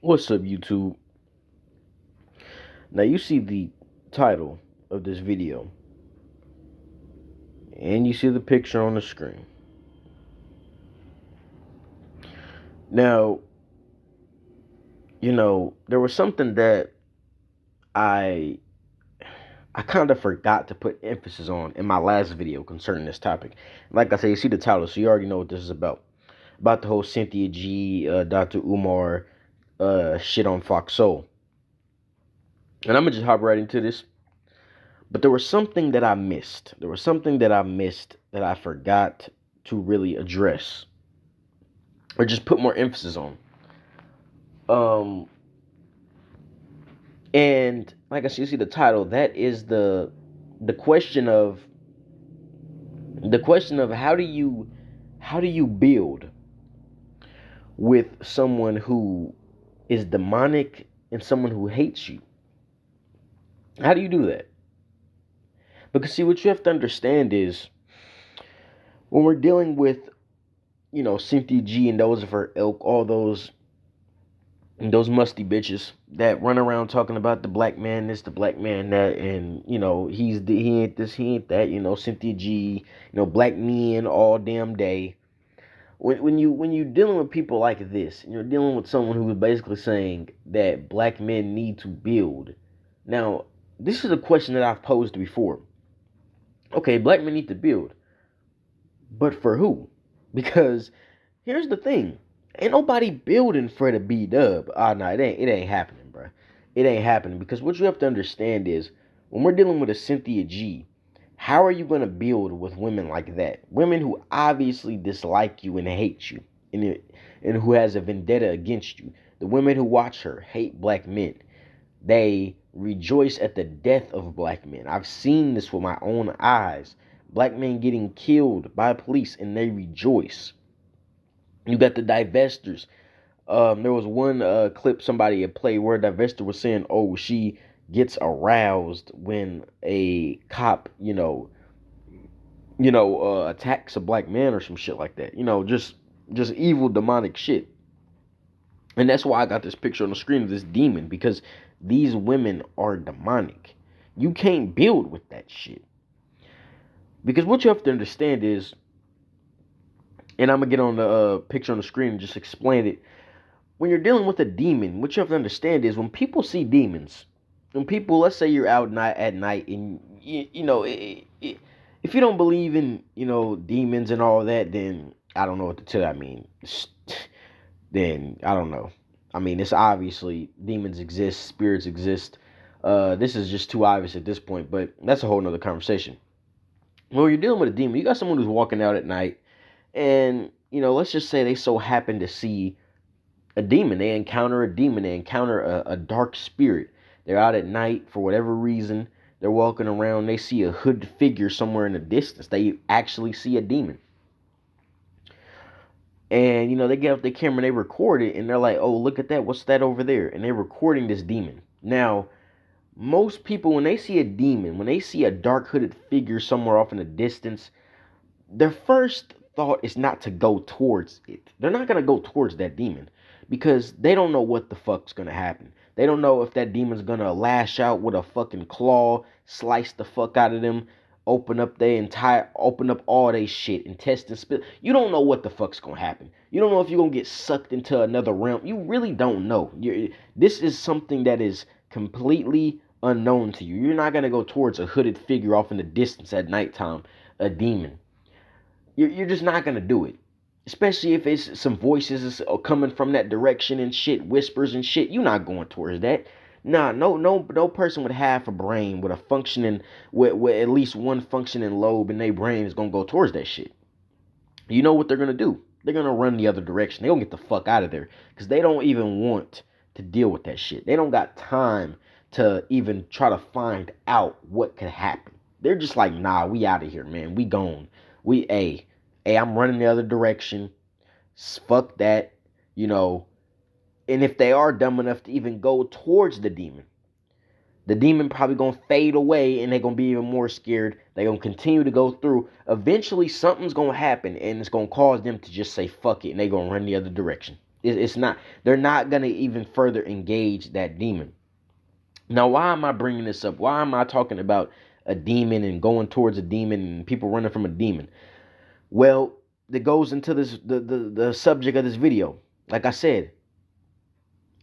What's up, YouTube? Now, you see the title of this video, and you see the picture on the screen. Now, there was something that I I kind of forgot to put emphasis on in my last video concerning this topic. Like I said, you see the title, so you already know what this is about. About the whole Cynthia G, Dr. Umar, shit on Fox Soul. And I'm gonna just hop right into this. But there was something that I missed. There was something that I missed that I forgot to really address or just put more emphasis on. Um, and like I said, you see the title. That is the question of how do you build with someone who is demonic and someone who hates you. How do you do that? Because see, what you have to understand is when we're dealing with Cynthia G and those of her ilk, all those musty bitches that run around talking about the black man this, the black man that, and he ain't this, he ain't that. Cynthia G, black men all damn day. When you dealing with people like this, and you're dealing with someone who is basically saying that black men need to build. Now, this is a question that I've posed before. Okay, black men need to build, but for who? Because here's the thing. Ain't nobody building for the B dub. Ah, nah, it ain't happening, bro. It ain't happening because what you have to understand is when we're dealing with a Cynthia G, how are you gonna build with women like that? Women who obviously dislike you and hate you, and who has a vendetta against you. The women who watch her hate black men. They rejoice at the death of black men. I've seen this with my own eyes. Black men getting killed by police, and they rejoice. You got the divestors. There was one clip somebody had played where a divester was saying, "Oh, she gets aroused when a cop, attacks a black man or some shit like that. Just evil demonic shit." And that's why I got this picture on the screen of this demon, because these women are demonic. You can't build with that shit. Because what you have to understand is, and I'm gonna get on the picture on the screen and just explain it. When you're dealing with a demon, what you have to understand is when people see demons, when people, let's say you're out at night, and if you don't believe in demons and all that, then I don't know what to tell you. I mean, then I don't know. I mean, it's obviously demons exist, spirits exist. This is just too obvious at this point, but that's a whole nother conversation. When you're dealing with a demon, you got someone who's walking out at night, and let's just say they so happen to see a demon. They encounter a demon. They encounter a dark spirit. They're out at night for whatever reason. They're walking around. They see a hooded figure somewhere in the distance. They actually see a demon. And they get up their camera and they record it, and they're like, "Oh, look at that! What's that over there?" And they're recording this demon. Now, most people, when they see a demon, when they see a dark hooded figure somewhere off in the distance, their first thought is not to go towards it. They're not gonna go towards that demon because they don't know what the fuck's gonna happen. They don't know if that demon's gonna lash out with a fucking claw, slice the fuck out of them, open up all they shit, intestines spill. You don't know what the fuck's gonna happen. You don't know if you're gonna get sucked into another realm. You really don't know. This is something that is completely unknown to you. You're not gonna go towards a hooded figure off in the distance at nighttime, a demon. You're just not gonna do it. Especially if it's some voices coming from that direction and shit, whispers and shit. You're not going towards that. Nah, no person with half a brain, with a functioning, with at least one functioning lobe in their brain is gonna go towards that shit. You know what they're gonna do? They're gonna run the other direction. They're gonna get the fuck out of there because they don't even want to deal with that shit. They don't got time to even try to find out what could happen. They're just like, nah, we out of here, man. We gone. Hey, I'm running the other direction. Fuck that, you know. And if they are dumb enough to even go towards the demon probably gonna fade away, and they're gonna be even more scared. They're gonna continue to go through. Eventually, something's gonna happen, and it's gonna cause them to just say fuck it, and they're gonna run the other direction. It's not. They're not gonna even further engage that demon. Now, why am I bringing this up? Why am I talking about a demon and going towards a demon and people running from a demon? Well, that goes into this the subject of this video. Like I said,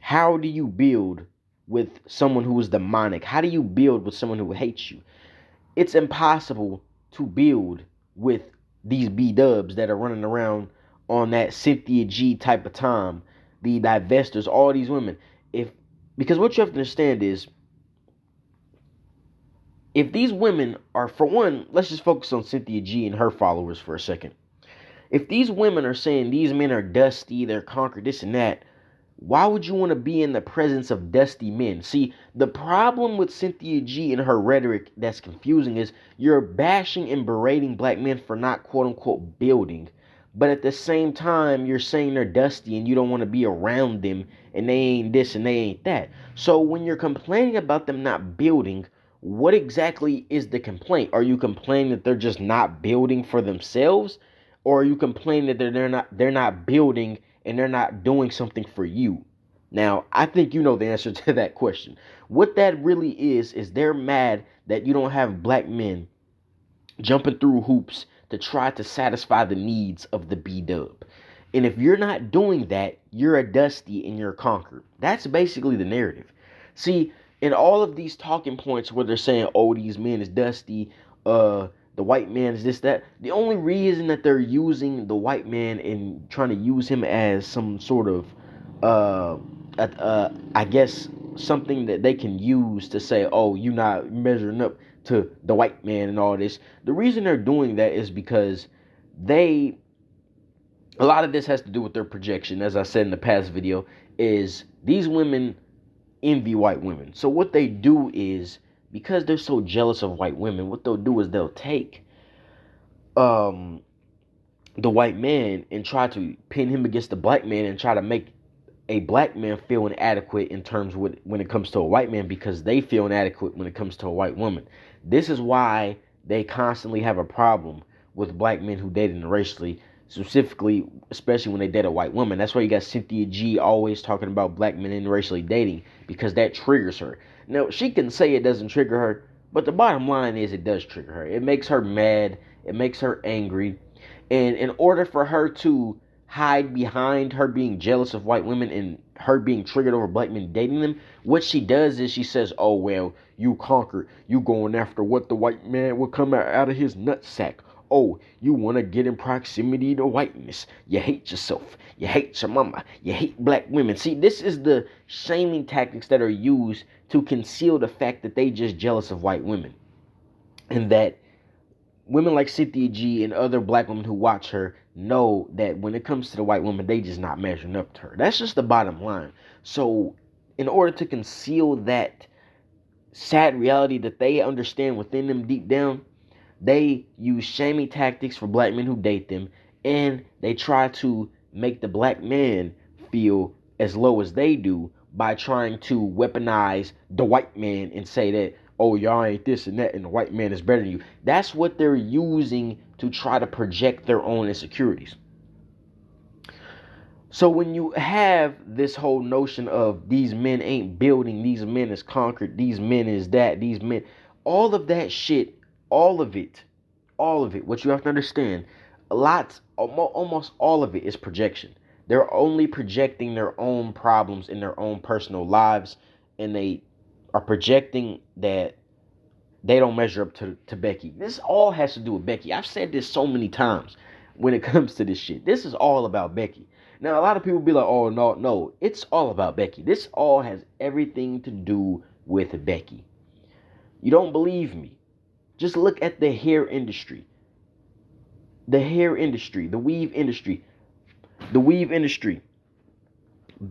how do you build with someone who is demonic? How do you build with someone who hates you? It's impossible to build with these B dubs that are running around on that Cynthia G type of time, the divestors, all these women. If Because what you have to understand is, if these women are, for one, let's just focus on Cynthia G and her followers for a second. If these women are saying these men are dusty, they're conquered, this and that, why would you want to be in the presence of dusty men? See, the problem with Cynthia G and her rhetoric that's confusing is you're bashing and berating black men for not quote unquote building. But at the same time, you're saying they're dusty and you don't want to be around them and they ain't this and they ain't that. So when you're complaining about them not building, what exactly is the complaint? Are you complaining that they're just not building for themselves? Or are you complaining that they're not building and they're not doing something for you? Now, I think you know the answer to that question. What that really is they're mad that you don't have black men jumping through hoops to try to satisfy the needs of the B dub. And if you're not doing that, you're a dusty and you're conquered. That's basically the narrative. See, in all of these talking points where they're saying, oh, these men is dusty, the white man is this, that, the only reason that they're using the white man and trying to use him as some sort of, I guess, something that they can use to say, oh, you're not measuring up to the white man and all this. The reason they're doing that is because they, a lot of this has to do with their projection. As I said in the past video, is these women envy white women. So what they do is, because they're so jealous of white women, what they'll do is they'll take the white man and try to pin him against the black man and try to make a black man feel inadequate in terms with when it comes to a white man, because they feel inadequate when it comes to a white woman. This is why they constantly have a problem with black men who date interracially, specifically, especially when they date a white woman. That's why you got Cynthia G always talking about black men interracially dating, because that triggers her. Now, she can say it doesn't trigger her, but the bottom line is it does trigger her. It makes her mad. It makes her angry. And in order for her to hide behind her being jealous of white women and her being triggered over black men dating them, what she does is she says, oh, well, you conquered. You going after what the white man will come out of his nutsack. Oh, you want to get in proximity to whiteness. You hate yourself. You hate your mama. You hate black women. See, this is the shaming tactics that are used to conceal the fact that they just jealous of white women. And that women like Cynthia G and other black women who watch her know that when it comes to the white woman, they just not measuring up to her. That's just the bottom line. So in order to conceal that sad reality that they understand within them deep down, they use shaming tactics for black men who date them, and they try to make the black man feel as low as they do by trying to weaponize the white man and say that, oh, y'all ain't this and that, and the white man is better than you. That's what they're using to try to project their own insecurities. So when you have this whole notion of these men ain't building, these men is conquered, these men is that, these men, all of that shit, all of it, what you have to understand, almost all of it is projection. They're only projecting their own problems in their own personal lives, and they are projecting that they don't measure up to Becky. This all has to do with Becky. I've said this so many times when it comes to this shit. This is all about Becky. Now, a lot of people be like, oh, no, it's all about Becky. This all has everything to do with Becky. You don't believe me? Just look at the hair industry. The hair industry, the weave industry. The weave industry.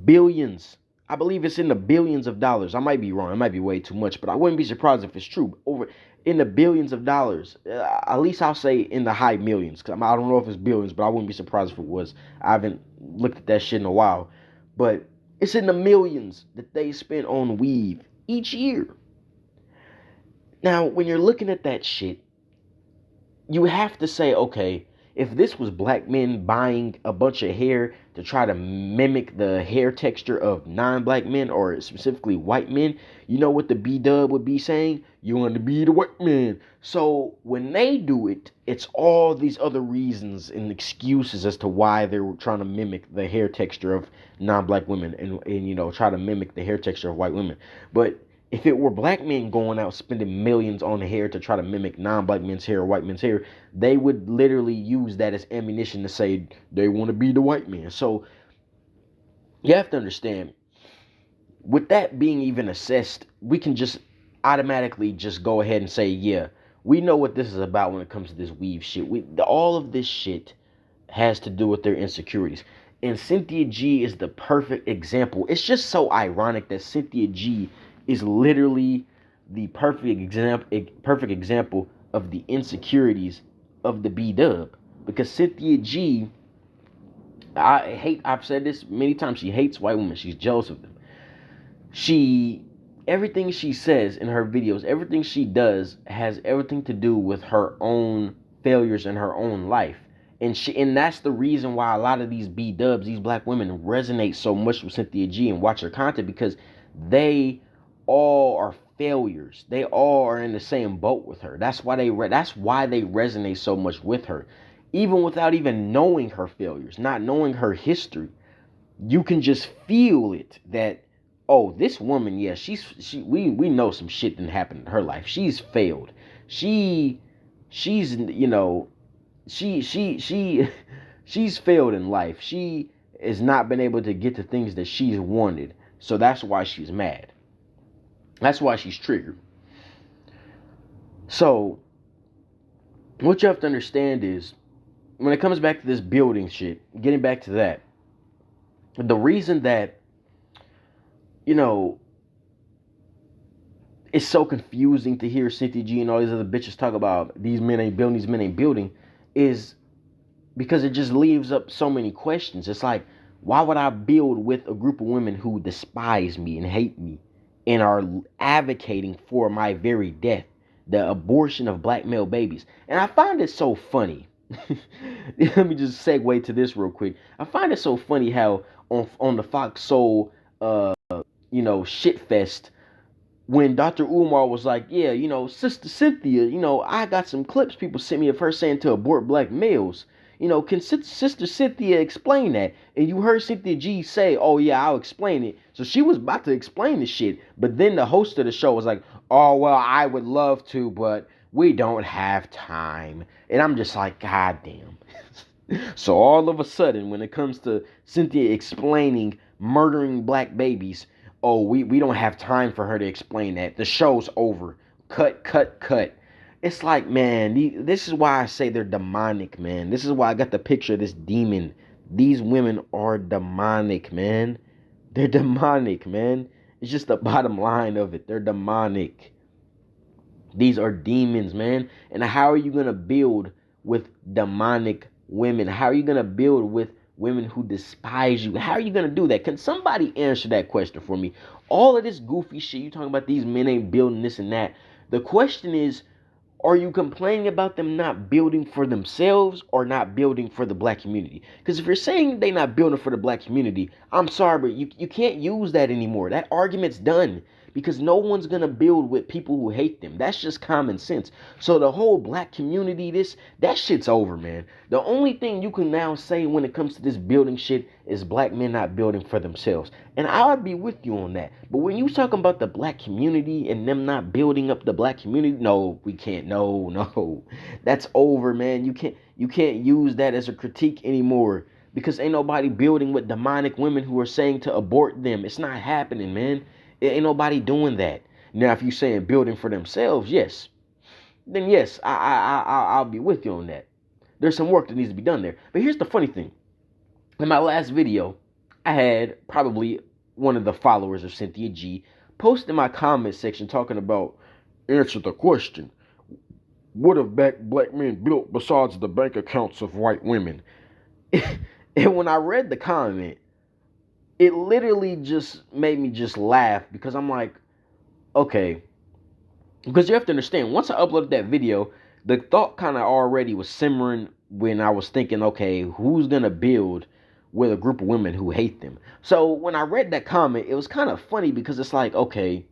Billions. I believe it's in the billions of dollars. I might be wrong. It might be way too much, but I wouldn't be surprised if it's true. Over in the billions of dollars. At least I'll say in the high millions. Cause I don't know if it's billions, but I wouldn't be surprised if it was. I haven't looked at that shit in a while. But it's in the millions that they spend on weave each year. Now, when you're looking at that shit, you have to say, okay, If this was black men buying a bunch of hair to try to mimic the hair texture of non-black men, or specifically white men, you know what the B-dub would be saying? You want to be the white man. So when they do it, it's all these other reasons and excuses as to why they're trying to mimic the hair texture of non-black women, and try to mimic the hair texture of white women. But if it were black men going out spending millions on hair to try to mimic non-black men's hair or white men's hair, they would literally use that as ammunition to say they want to be the white man. So you have to understand, with that being even assessed, we can just automatically just go ahead and say, yeah, we know what this is about when it comes to this weave shit. All of this shit has to do with their insecurities. And Cynthia G is the perfect example. It's just so ironic that Cynthia G is literally the perfect example of the insecurities of the B Dub. Because Cynthia G, I've said this many times, she hates white women. She's jealous of them. Everything she says in her videos, everything she does has everything to do with her own failures in her own life. And that's the reason why a lot of these B-dubs, these black women, resonate so much with Cynthia G and watch her content, because they all are failures. They all are in the same boat with her. That's why they resonate so much with her. Even without even knowing her failures, not knowing her history, you can just feel it that, oh, this woman, yeah, we know some shit didn't happen in her life. She's failed. She's she's failed in life. She has not been able to get the things that she's wanted. So that's why she's mad. That's why she's triggered. So what you have to understand is, when it comes back to this building shit, getting back to that, the reason that, it's so confusing to hear Cynthia G and all these other bitches talk about these men ain't building, is because it just leaves up so many questions. It's like, why would I build with a group of women who despise me and hate me and are advocating for my very death, the abortion of black male babies? And I find it so funny. Let me just segue to this real quick. I find it so funny how on the Fox Soul shit fest, when Dr. Umar was like, yeah, Sister Cynthia, I got some clips people sent me of her saying to abort black males. Can Sister Cynthia explain that? And you heard Cynthia G say, oh yeah, I'll explain it. So she was about to explain the shit. But then the host of the show was like, oh, well, I would love to, but we don't have time. And I'm just like, God damn. So all of a sudden, when it comes to Cynthia explaining murdering black babies, oh, we don't have time for her to explain that. The show's over. Cut, cut, cut. It's like, man, this is why I say they're demonic, man. This is why I got the picture of this demon. These women are demonic, man. They're demonic, man. It's just the bottom line of it. They're demonic. These are demons, man. And how are you going to build with demonic women? How are you going to build with women who despise you? How are you going to do that? Can somebody answer that question for me? All of this goofy shit, you talking about these men ain't building this and that. The question is, are you complaining about them not building for themselves or not building for the black community? Because if you're saying they not building for the black community, I'm sorry, but you can't use that anymore. That argument's done. Because no one's going to build with people who hate them. That's just common sense. So the whole black community, that shit's over, man. The only thing you can now say when it comes to this building shit is black men not building for themselves. And I would be with you on that. But when you talking about the black community and them not building up the black community, no, we can't. No. That's over, man. You can't use that as a critique anymore. Because ain't nobody building with demonic women who are saying to abort them. It's not happening, man. Ain't nobody doing that. Now, if you saying building for themselves, yes, then yes, I'll be with you on that. There's some work that needs to be done there. But here's the funny thing. In my last video, I had probably one of the followers of Cynthia G post in my comment section talking about, answer the question, what have black men built besides the bank accounts of white women? And when I read the comment, it literally just made me just laugh, because I'm like, okay. Because you have to understand, once I uploaded that video, the thought kind of already was simmering when I was thinking, okay, who's gonna build with a group of women who hate them? So when I read that comment, it was kind of funny because it's like, okay,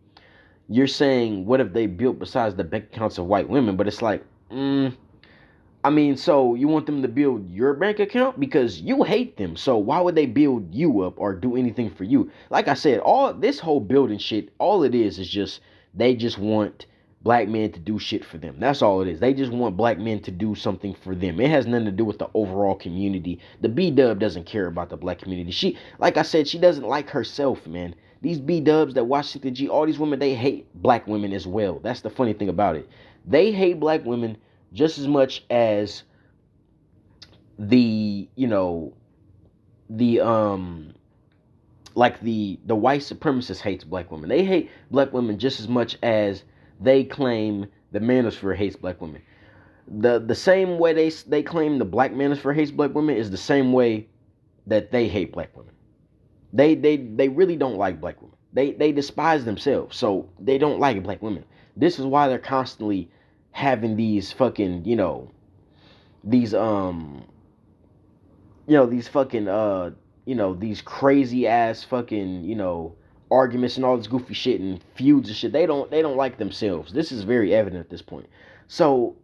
you're saying what if they built besides the bank accounts of white women? But it's like, I mean, so you want them to build your bank account because you hate them. So why would they build you up or do anything for you? Like I said, all this whole building shit, all it is just they just want black men to do shit for them. That's all it is. They just want black men to do something for them. It has nothing to do with the overall community. The B Dub doesn't care about the black community. She, like I said, she doesn't like herself, man. These B Dubs that watch CTG, all these women, they hate black women as well. That's the funny thing about it. They hate black women just as much as the the like the white supremacist hates black women. They hate black women just as much as they claim the manosphere hates black women. The same way they claim the black manosphere hates black women is the same way that they hate black women. They really don't like black women. They despise themselves, so they don't like black women. This is why they're constantly having these fucking these these fucking these crazy ass fucking arguments and all this goofy shit and feuds and shit. They don't like themselves. This is very evident at this point. So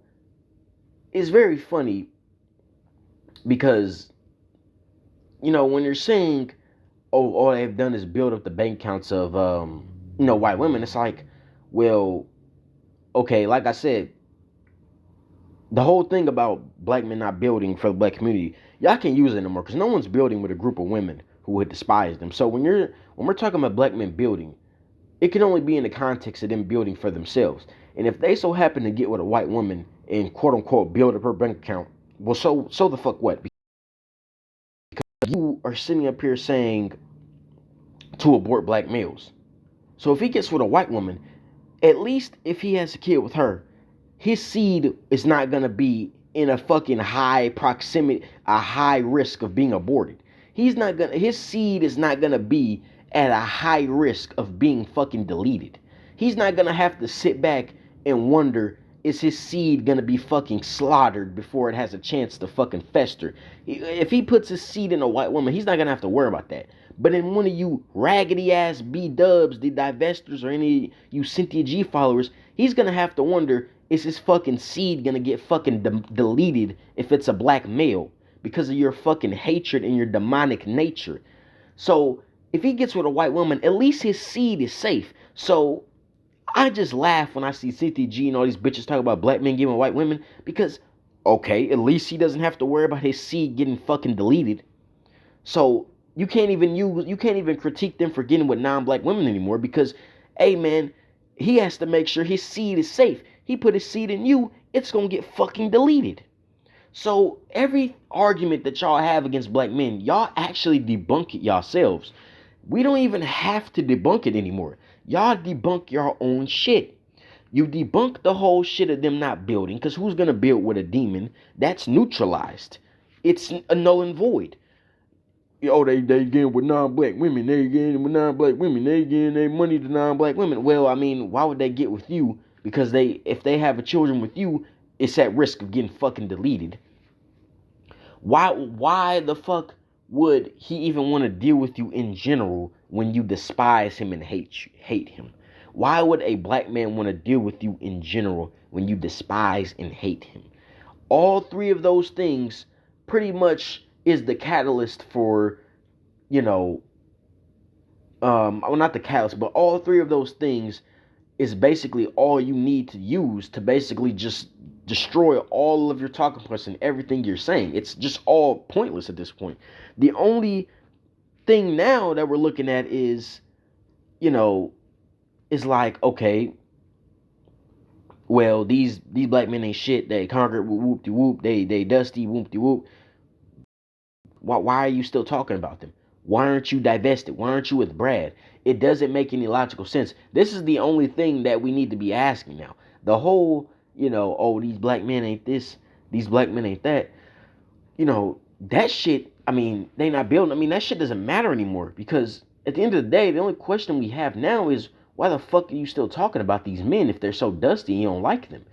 it's very funny because when you're saying, oh, all they've done is build up the bank accounts of white women, it's like, well, okay, like I said, the whole thing about black men not building for the black community, y'all can't use it anymore because no one's building with a group of women who would despise them. So when we're talking about black men building, it can only be in the context of them building for themselves. And if they so happen to get with a white woman and quote unquote build up her bank account, well, so the fuck what? Because you are sitting up here saying to abort black males. So if he gets with a white woman, at least if he has a kid with her, his seed is not gonna be in a fucking high proximity, a high risk of being aborted. His seed is not gonna be at a high risk of being fucking deleted. He's not gonna have to sit back and wonder, is his seed gonna be fucking slaughtered before it has a chance to fucking fester? If he puts his seed in a white woman, he's not gonna have to worry about that. But in one of you raggedy ass B Dubs, the divestors, or any you Cynthia G followers, he's gonna have to wonder, is his fucking seed gonna get fucking deleted if it's a black male because of your fucking hatred and your demonic nature? So if he gets with a white woman, at least his seed is safe. So I just laugh when I see CTG and all these bitches talk about black men giving white women because, okay, at least he doesn't have to worry about his seed getting fucking deleted. So you can't even critique them for getting with non-black women anymore because, hey man, he has to make sure his seed is safe. He put his seed in you, it's gonna get fucking deleted. So every argument that y'all have against black men, y'all actually debunk it yourselves. We don't even have to debunk it anymore. Y'all debunk your own shit. You debunk the whole shit of them not building, because who's gonna build with a demon? That's neutralized. It's a null and void. Oh, they getting with non-black women. They getting with non-black women. They getting their money to non-black women. Well, I mean, why would they get with you? Because if they have a children with you, it's at risk of getting fucking deleted. Why the fuck would he even want to deal with you in general when you despise him and hate him? Why would a black man want to deal with you in general when you despise and hate him? All three of those things pretty much is the catalyst for, well, not the catalyst, but all three of those things is basically all you need to use to basically just destroy all of your talking points and everything you're saying. It's just all pointless at this point. The only thing now that we're looking at is, is like, okay, well, these black men ain't shit. They conquered whoop de whoop. They dusty whoop de whoop. Why are you still talking about them? Why aren't you divested? Why aren't you with Brad? It doesn't make any logical sense. This is the only thing that we need to be asking now. The whole, oh, these black men ain't this, these black men ain't that. That shit, I mean, they not building. I mean, that shit doesn't matter anymore because at the end of the day, the only question we have now is why the fuck are you still talking about these men if they're so dusty and you don't like them?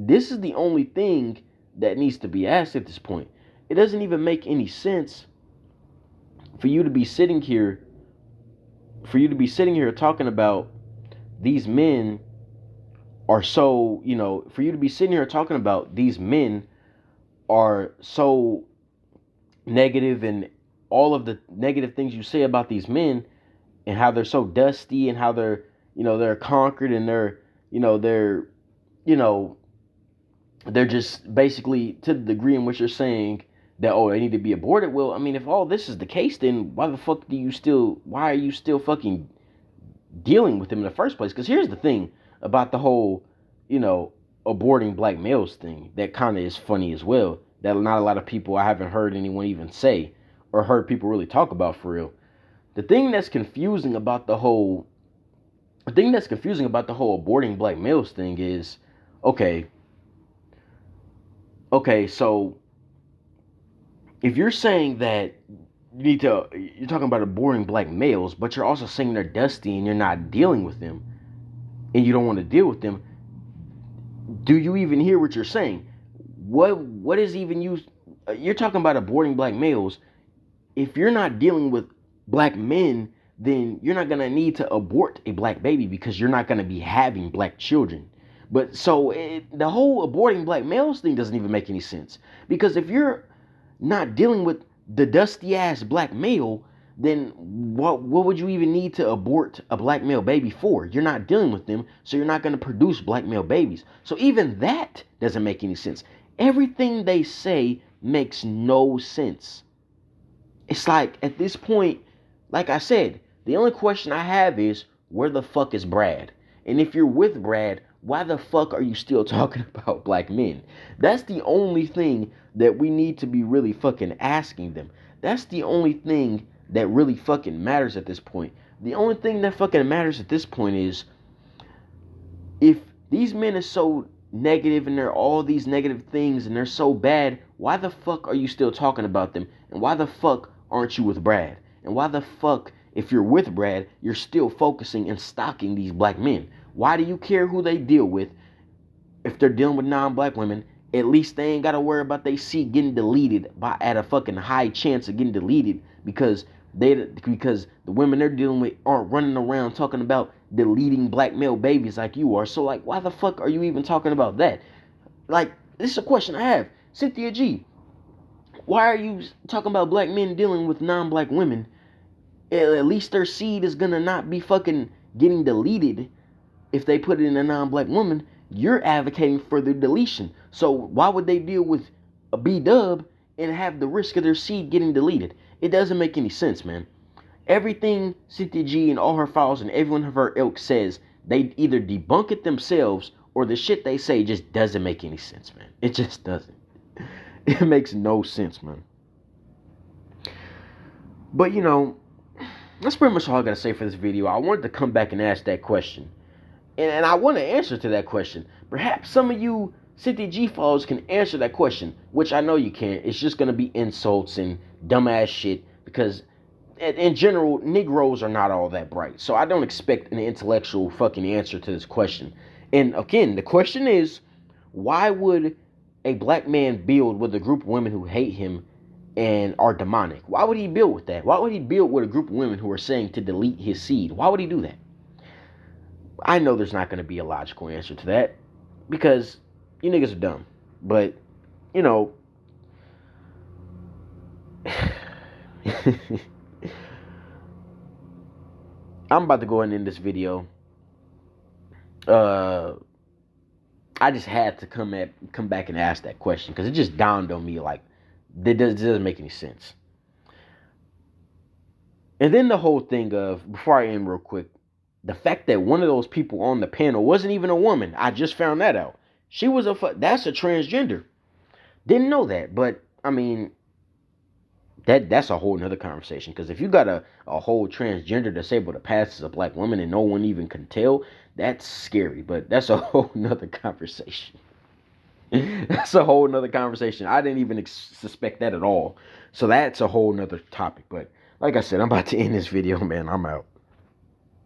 this is the only thing that needs to be asked at this point. It doesn't even make any sense for you to be sitting here, talking about these men are so, for you to be sitting here talking about these men are so negative, and all of the negative things you say about these men, and how they're so dusty, and how they're conquered, and you know they're just basically, to the degree in which you're saying that, oh, they need to be aborted. Well, I mean, if all this is the case, then why are you still fucking dealing with them in the first place? Because here's the thing about the whole, you know, aborting black males thing that kind of is funny as well. That not a lot of people, I haven't heard anyone even say, or heard people really talk about for real. The thing that's confusing about the whole, aborting black males thing is, okay, so if you're saying that you're talking about aborting black males, but you're also saying they're dusty and you're not dealing with them, and you don't want to deal with them, do you even hear what you're saying? What is even you? You're talking about aborting black males. If you're not dealing with black men, then you're not gonna need to abort a black baby, because you're not gonna be having black children. But so the whole aborting black males thing doesn't even make any sense, because if you're not dealing with the dusty ass black male, then what would you even need to abort a black male baby for? You're not dealing with them, so you're not going to produce black male babies. So even that doesn't make any sense. Everything they say makes no sense. It's like, at this point, like I said, the only question I have is, where the fuck is Brad? And if you're with Brad, why the fuck are you still talking about black men? That's the only thing that we need to be really fucking asking them. That's the only thing that really fucking matters at this point. The only thing that fucking matters at this point is, if these men are so negative and they're all these negative things and they're so bad, why the fuck are you still talking about them? And why the fuck aren't you with Brad? And why the fuck, if you're with Brad, you're still focusing and stalking these black men? Why do you care who they deal with? If they're dealing with non-black women, at least they ain't got to worry about their seed getting deleted at a fucking high chance of getting deleted, because the women they're dealing with aren't running around talking about deleting black male babies like you are. So, like, why the fuck are you even talking about that? Like, this is a question I have. Cynthia G, why are you talking about black men dealing with non-black women? At least their seed is gonna not be fucking getting deleted if they put it in a non-black woman. You're advocating for their deletion. So why would they deal with a B-dub and have the risk of their seed getting deleted? It doesn't make any sense, man. Everything Cynthia G and all her files and everyone of her ilk says, they either debunk it themselves, or the shit they say just doesn't make any sense, man. It just doesn't. It makes no sense, man. But, that's pretty much all I gotta say for this video. I wanted to come back and ask that question. And I want to answer to that question. Perhaps some of you Cynthia G followers can answer that question, which I know you can. It's just going to be insults and dumbass shit, because in general, Negroes are not all that bright. So I don't expect an intellectual fucking answer to this question. And again, the question is, why would a black man build with a group of women who hate him and are demonic? Why would he build with that? Why would he build with a group of women who are saying to delete his seed? Why would he do that? I know there's not going to be a logical answer to that, because you niggas are dumb. But, I'm about to go ahead and end this video. I just had to come back and ask that question, because it just dawned on me, like, it doesn't make any sense. And then the whole thing of, before I end real quick, the fact that one of those people on the panel wasn't even a woman. I just found that out. She was that's a transgender. Didn't know that, but I mean, that's a whole nother conversation. Because if you got a whole transgender that's able to pass as a black woman and no one even can tell, that's scary. But that's a whole nother conversation. That's a whole nother conversation. I didn't even suspect that at all. So that's a whole nother topic. But like I said, I'm about to end this video, man. I'm out.